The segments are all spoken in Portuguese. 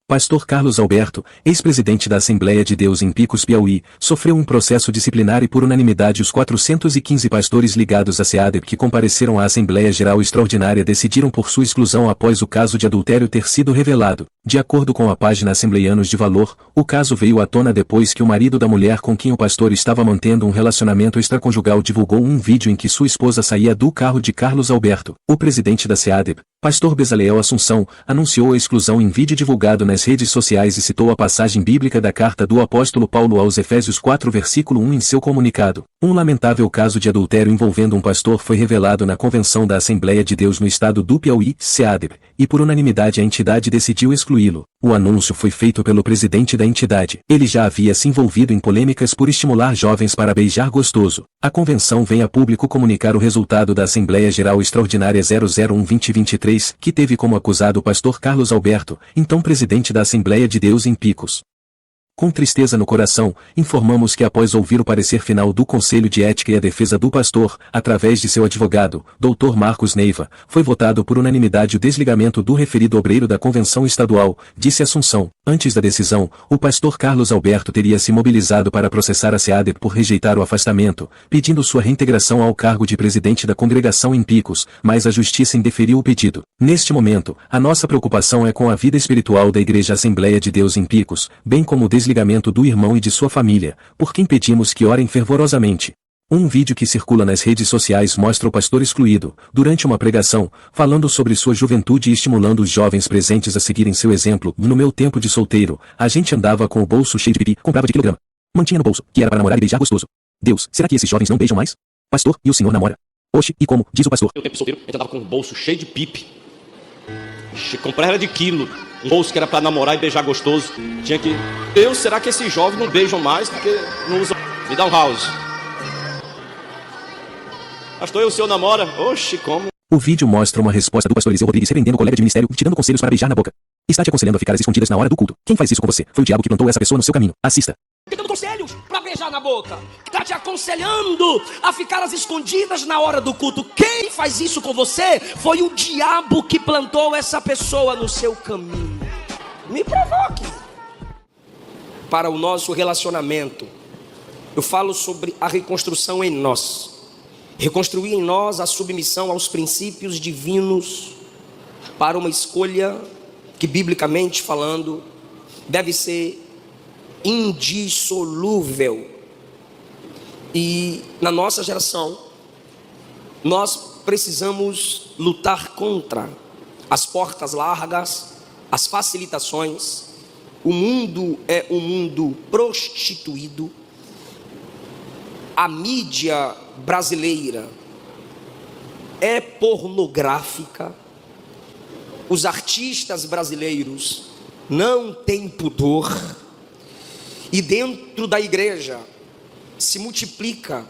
Pastor Carlos Alberto, ex-presidente da Assembleia de Deus em Picos, Piauí, sofreu um processo disciplinar e por unanimidade os 415 pastores ligados à SEADEP que compareceram à Assembleia Geral Extraordinária decidiram por sua exclusão após o caso de adultério ter sido revelado. De acordo com a página Assembleianos de Valor, o caso veio à tona depois que o marido da mulher com quem o pastor estava mantendo um relacionamento extraconjugal divulgou um vídeo em que sua esposa saía do carro de Carlos Alberto. O presidente da SEADEP, pastor Bezaleel Assunção, anunciou a exclusão em vídeo divulgado nas redes sociais e citou a passagem bíblica da carta do apóstolo Paulo aos Efésios 4 versículo 1 em seu comunicado. Um lamentável caso de adultério envolvendo um pastor foi revelado na Convenção da Assembleia de Deus no estado do Piauí, SEADEP, e por unanimidade a entidade decidiu excluí-lo. O anúncio foi feito pelo presidente da entidade. Ele já havia se envolvido em polêmicas por estimular jovens para beijar gostoso. A convenção vem a público comunicar o resultado da Assembleia Geral Extraordinária 001-2023, que teve como acusado o pastor Carlos Alberto, então presidente da Assembleia de Deus em Picos. Com tristeza no coração, informamos que após ouvir o parecer final do Conselho de Ética e a defesa do pastor, através de seu advogado, Dr. Marcos Neiva, foi votado por unanimidade o desligamento do referido obreiro da Convenção Estadual, disse Assunção. Antes da decisão, o pastor Carlos Alberto teria se mobilizado para processar a SEADEP por rejeitar o afastamento, pedindo sua reintegração ao cargo de presidente da congregação em Picos, mas a justiça indeferiu o pedido. Neste momento, a nossa preocupação é com a vida espiritual da Igreja Assembleia de Deus em Picos, bem como o desligamento do irmão e de sua família, por quem pedimos que orem fervorosamente. Um vídeo que circula nas redes sociais mostra o pastor excluído, durante uma pregação, falando sobre sua juventude e estimulando os jovens presentes a seguirem seu exemplo. No meu tempo de solteiro, a gente andava com o bolso cheio de pipi, comprava de quilograma. Mantinha no bolso, que era para namorar e beijar gostoso. Deus, será que esses jovens não beijam mais? Pastor, e o senhor namora? Oxe, e como? Diz o pastor. No tempo solteiro, a gente andava com o bolso cheio de pipi. Comprava era de quilo. Um bolso que era para namorar e beijar gostoso. Tinha que... Deus, será que esses jovens não beijam mais porque não usam... Me dá um house. Pastor, e o senhor namora? Oxe, como? O vídeo mostra uma resposta do pastor Eliseu Rodrigues repreendendo o colega de ministério e te dando conselhos para beijar na boca. Está te aconselhando a ficar às escondidas na hora do culto. Quem faz isso com você? Foi o diabo que plantou essa pessoa no seu caminho. Assista. Te dando conselhos para beijar na boca. Está te aconselhando a ficar às escondidas na hora do culto. Quem faz isso com você? Foi o diabo que plantou essa pessoa no seu caminho. Me provoque. Para o nosso relacionamento, eu falo sobre a reconstrução em nós. Reconstruir em nós a submissão aos princípios divinos para uma escolha que, biblicamente falando, deve ser indissolúvel. E na nossa geração, nós precisamos lutar contra as portas largas, as facilitações. O mundo é um mundo prostituído. A mídia brasileira é pornográfica. Os artistas brasileiros não têm pudor. E dentro da igreja se multiplica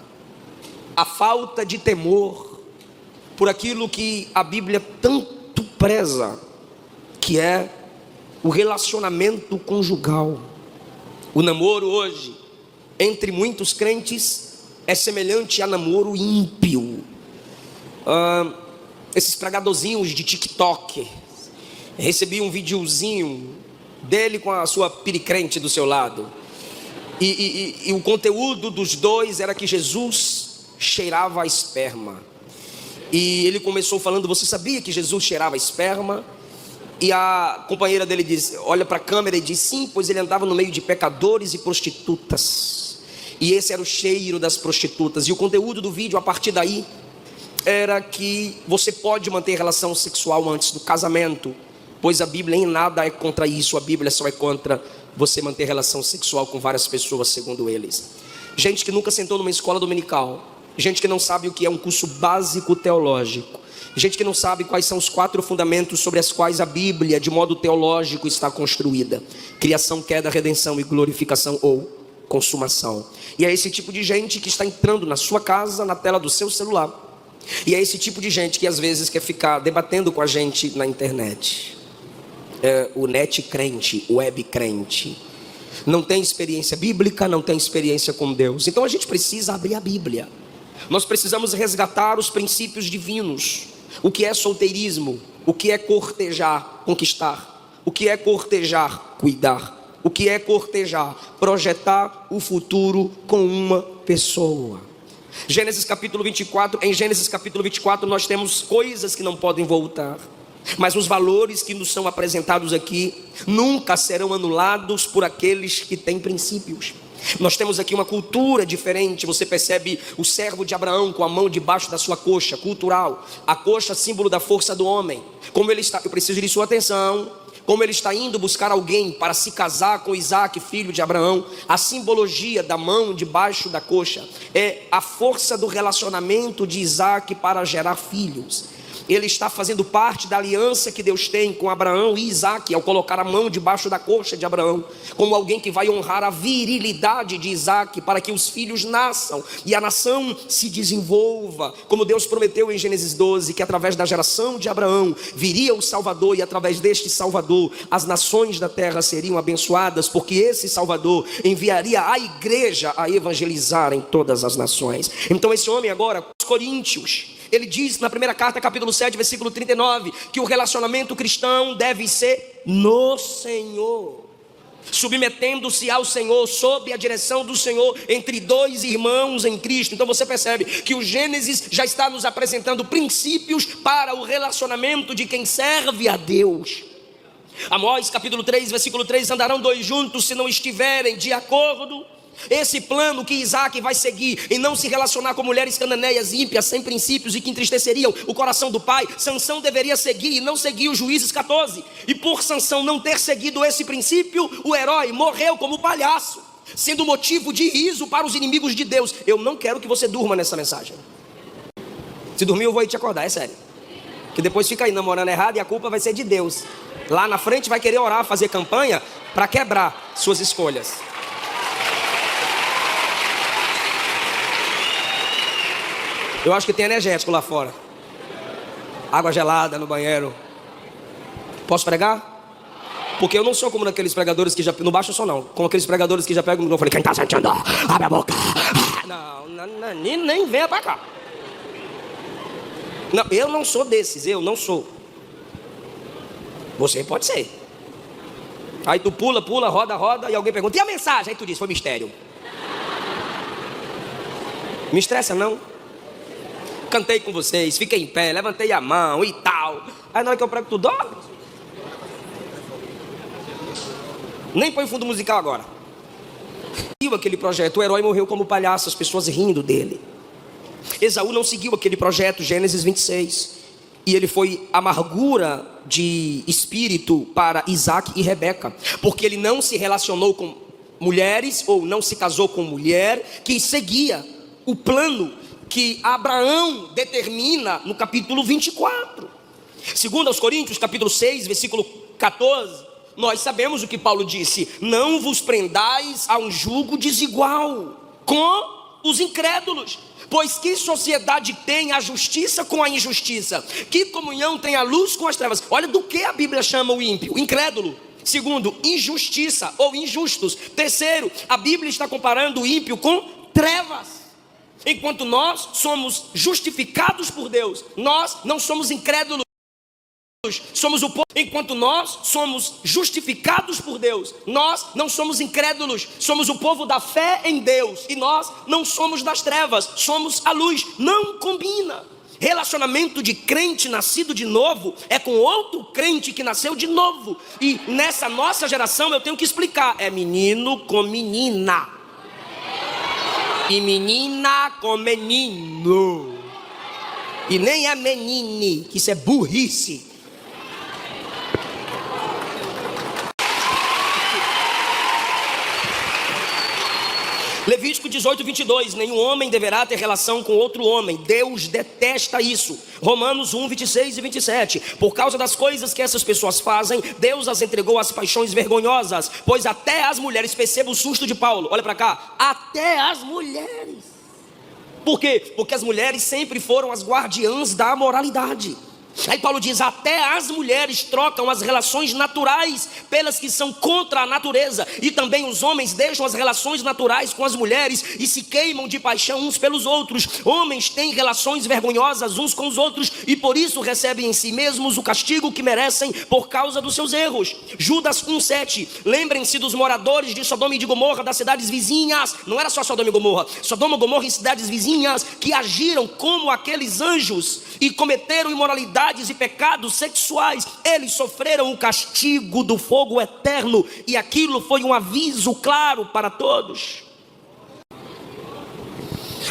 a falta de temor por aquilo que a Bíblia tanto preza, que é o relacionamento conjugal. O namoro hoje, entre muitos crentes, é semelhante a namoro ímpio. Esses pregadorzinhos de TikTok. Recebi um videozinho dele com a sua piricrente do seu lado. E o conteúdo dos dois era que Jesus cheirava a esperma. E ele começou falando: você sabia que Jesus cheirava a esperma? E a companheira dele diz, olha para a câmera e diz: sim, pois ele andava no meio de pecadores e prostitutas. E esse era o cheiro das prostitutas. E o conteúdo do vídeo a partir daí era que você pode manter relação sexual antes do casamento, pois a Bíblia em nada é contra isso. A Bíblia só é contra você manter relação sexual com várias pessoas, segundo eles. Gente que nunca sentou numa escola dominical, gente que não sabe o que é um curso básico teológico, gente que não sabe quais são os 4 fundamentos sobre as quais a Bíblia, de modo teológico, está construída: criação, queda, redenção e glorificação ou consumação. E é esse tipo de gente que está entrando na sua casa, na tela do seu celular. E é esse tipo de gente que às vezes quer ficar debatendo com a gente na internet. O net crente, o web crente, não tem experiência bíblica, não tem experiência com Deus. Então a gente precisa abrir a Bíblia. Nós precisamos resgatar os princípios divinos. O que é solteirismo? O que é cortejar, conquistar? O que é cortejar? Cuidar. O que é cortejar? Projetar o futuro com uma pessoa. Gênesis capítulo 24, em Gênesis capítulo 24 nós temos coisas que não podem voltar, mas os valores que nos são apresentados aqui nunca serão anulados por aqueles que têm princípios. Nós temos aqui uma cultura diferente. Você percebe o servo de Abraão com a mão debaixo da sua coxa, cultural. A coxa, símbolo da força do homem. Como ele está, eu preciso de sua atenção. Como ele está indo buscar alguém para se casar com Isaac, filho de Abraão, a simbologia da mão debaixo da coxa é a força do relacionamento de Isaac para gerar filhos. Ele está fazendo parte da aliança que Deus tem com Abraão e Isaac, ao colocar a mão debaixo da coxa de Abraão, como alguém que vai honrar a virilidade de Isaac, para que os filhos nasçam e a nação se desenvolva, como Deus prometeu em Gênesis 12, que através da geração de Abraão viria o Salvador, e através deste Salvador as nações da terra seriam abençoadas, porque esse Salvador enviaria a igreja a evangelizar em todas as nações. Então esse homem agora, os Coríntios, ele diz na primeira carta, capítulo 7, versículo 39, que o relacionamento cristão deve ser no Senhor, submetendo-se ao Senhor, sob a direção do Senhor, entre dois irmãos em Cristo. Então você percebe que o Gênesis já está nos apresentando princípios para o relacionamento de quem serve a Deus. Amós capítulo 3, versículo 3, andarão dois juntos se não estiverem de acordo. Esse plano que Isaac vai seguir em não se relacionar com mulheres cananeias ímpias, sem princípios e que entristeceriam o coração do pai, Sansão deveria seguir e não seguir os Juízes 14. E por Sansão não ter seguido esse princípio, o herói morreu como palhaço, sendo motivo de riso para os inimigos de Deus. Eu não quero que você durma nessa mensagem. Se dormir eu vou aí te acordar, é sério. Que depois fica aí namorando errado e a culpa vai ser de Deus. Lá na frente vai querer orar, fazer campanha para quebrar suas escolhas. Eu acho que tem energético lá fora. Água gelada no banheiro. Posso pregar? Porque eu não sou como aqueles pregadores que já... Não baixo o som não. Como aqueles pregadores que já pegam o microfone. Quem está sentindo? Abre a boca. Não, nem venha pra cá. Não, eu não sou desses. Eu não sou. Você pode ser. Aí tu pula, roda. E alguém pergunta, e a mensagem? Aí tu diz, foi mistério. Me estressa não. Cantei com vocês, fiquei em pé, levantei a mão e tal. Aí na hora que eu prego, tu dorme. Nem põe fundo musical agora. Seguiu aquele projeto, o herói morreu como palhaço, as pessoas rindo dele. Esaú não seguiu aquele projeto, Gênesis 26. E ele foi amargura de espírito para Isaac e Rebeca, porque ele não se relacionou com mulheres, ou não se casou com mulher, que seguia o plano que Abraão determina no capítulo 24. Segundo aos Coríntios, capítulo 6, versículo 14, nós sabemos o que Paulo disse: não vos prendais a um jugo desigual com os incrédulos, pois que sociedade tem a justiça com a injustiça? Que comunhão tem a luz com as trevas? Olha do que a Bíblia chama o ímpio: incrédulo. Segundo, injustiça ou injustos. Terceiro, a Bíblia está comparando o ímpio com trevas. Enquanto nós somos justificados por Deus, nós não somos incrédulos, somos o povo. Enquanto nós somos justificados por Deus, nós não somos incrédulos, somos o povo da fé em Deus. E nós não somos das trevas, somos a luz. Não combina. Relacionamento de crente nascido de novo é com outro crente que nasceu de novo. E nessa nossa geração eu tenho que explicar: é menino com menina. E menina com menino. E nem é menine, que isso é burrice. Levítico 18, 22. Nenhum homem deverá ter relação com outro homem. Deus detesta isso. Romanos 1, 26 e 27. Por causa das coisas que essas pessoas fazem, Deus as entregou às paixões vergonhosas. Pois até as mulheres, perceba o susto de Paulo, olha para cá, até as mulheres. Por quê? Porque as mulheres sempre foram as guardiãs da moralidade. Aí Paulo diz: até as mulheres trocam as relações naturais pelas que são contra a natureza, e também os homens deixam as relações naturais com as mulheres e se queimam de paixão uns pelos outros. Homens têm relações vergonhosas uns com os outros e por isso recebem em si mesmos o castigo que merecem por causa dos seus erros. Judas 1:7. Lembrem-se dos moradores de Sodoma e de Gomorra, das cidades vizinhas. Não era só Sodoma e Gomorra, Sodoma, Gomorra e cidades vizinhas, que agiram como aqueles anjos e cometeram imoralidades e pecados sexuais. Eles sofreram o castigo do fogo eterno, e aquilo foi um aviso claro para todos.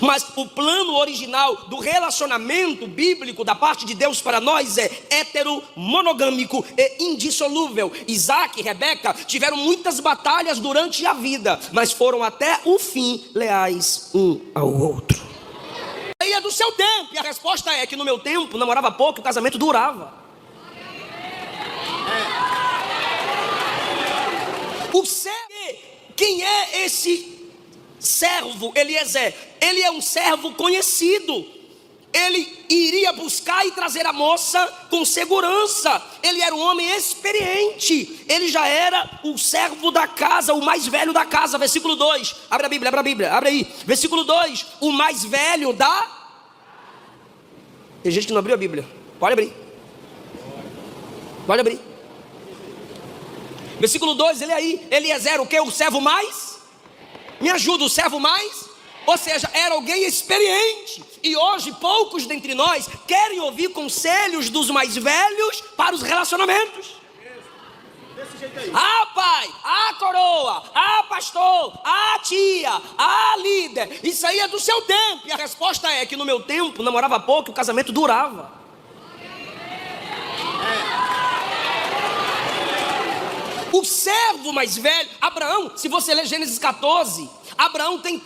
Mas o plano original do relacionamento bíblico da parte de Deus para nós é heteromonogâmico e indissolúvel. Isaac e Rebeca tiveram muitas batalhas durante a vida, mas foram até o fim leais um ao outro. Aí é do seu tempo, e a resposta é que no meu tempo namorava pouco, o casamento durava. Quem é esse servo Eliezer? Ele é um servo conhecido. Ele iria buscar e trazer a moça com segurança. Ele era um homem experiente. Ele já era o servo da casa, o mais velho da casa. Versículo 2, abre a Bíblia, abre aí. Versículo 2, o mais velho da... Tem gente que não abriu a Bíblia, pode abrir. Pode abrir. Versículo 2, ele aí, Eliezer, o que? O servo mais? Me ajuda, o servo mais? Ou seja, era alguém experiente. E hoje poucos dentre nós querem ouvir conselhos dos mais velhos para os relacionamentos. Ah, pai, ah, coroa, ah, pastor, ah, tia, ah, líder. Isso aí é do seu tempo. E a resposta é que no meu tempo namorava pouco, o casamento durava. O servo mais velho, Abraão, se você ler Gênesis 14, Abraão tem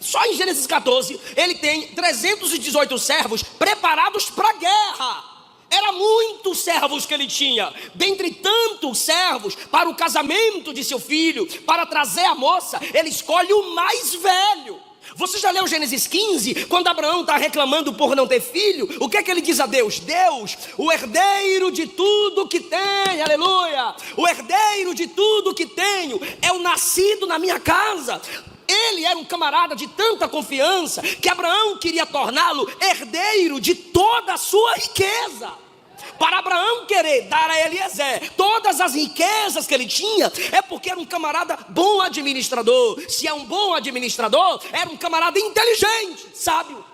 só em Gênesis 14, ele tem 318 servos preparados para a guerra. Era muitos servos que ele tinha. Dentre tantos servos, para o casamento de seu filho, para trazer a moça, ele escolhe o mais velho. Você já leu Gênesis 15? Quando Abraão está reclamando por não ter filho, o que é que ele diz a Deus? Deus, o herdeiro de tudo que tem, aleluia, o herdeiro de tudo que tenho, é o nascido na minha casa. Ele era um camarada de tanta confiança que Abraão queria torná-lo herdeiro de toda a sua riqueza. Para Abraão querer dar a Eliezer todas as riquezas que ele tinha, é porque era um camarada bom administrador. Se é um bom administrador, era um camarada inteligente, sábio.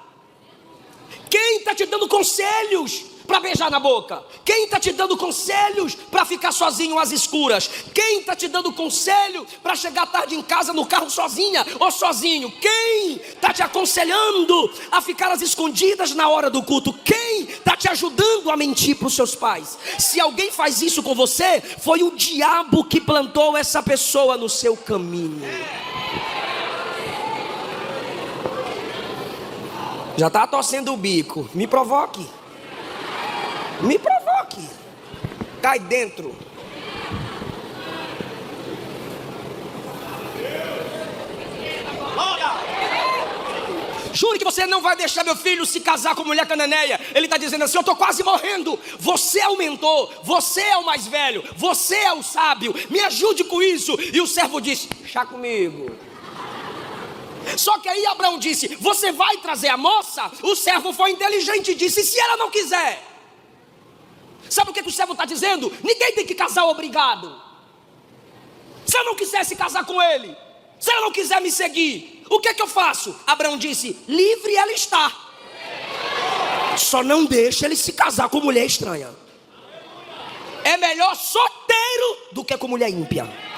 Quem está te dando conselhos para beijar na boca? Quem está te dando conselhos para ficar sozinho às escuras? Quem está te dando conselho para chegar tarde em casa no carro sozinha ou sozinho? Quem está te aconselhando a ficar às escondidas na hora do culto? Quem está te ajudando a mentir para os seus pais? Se alguém faz isso com você, foi o diabo que plantou essa pessoa no seu caminho. Já está torcendo o bico. Me provoque. Me provoque. Cai dentro. Jure que você não vai deixar meu filho se casar com mulher cananeia. Ele está dizendo assim: eu estou quase morrendo. Você é o mentor, você é o mais velho, você é o sábio, me ajude com isso. E o servo disse: chá comigo. Só que aí Abraão disse: você vai trazer a moça? O servo foi inteligente e disse: e se ela não quiser? Sabe o que o servo está dizendo? Ninguém tem que casar obrigado. Se eu não quiser se casar com ele, se ela não quiser me seguir, o que eu faço? Abraão disse: livre ela está. Só não deixa ele se casar com mulher estranha. É melhor solteiro do que com mulher ímpia.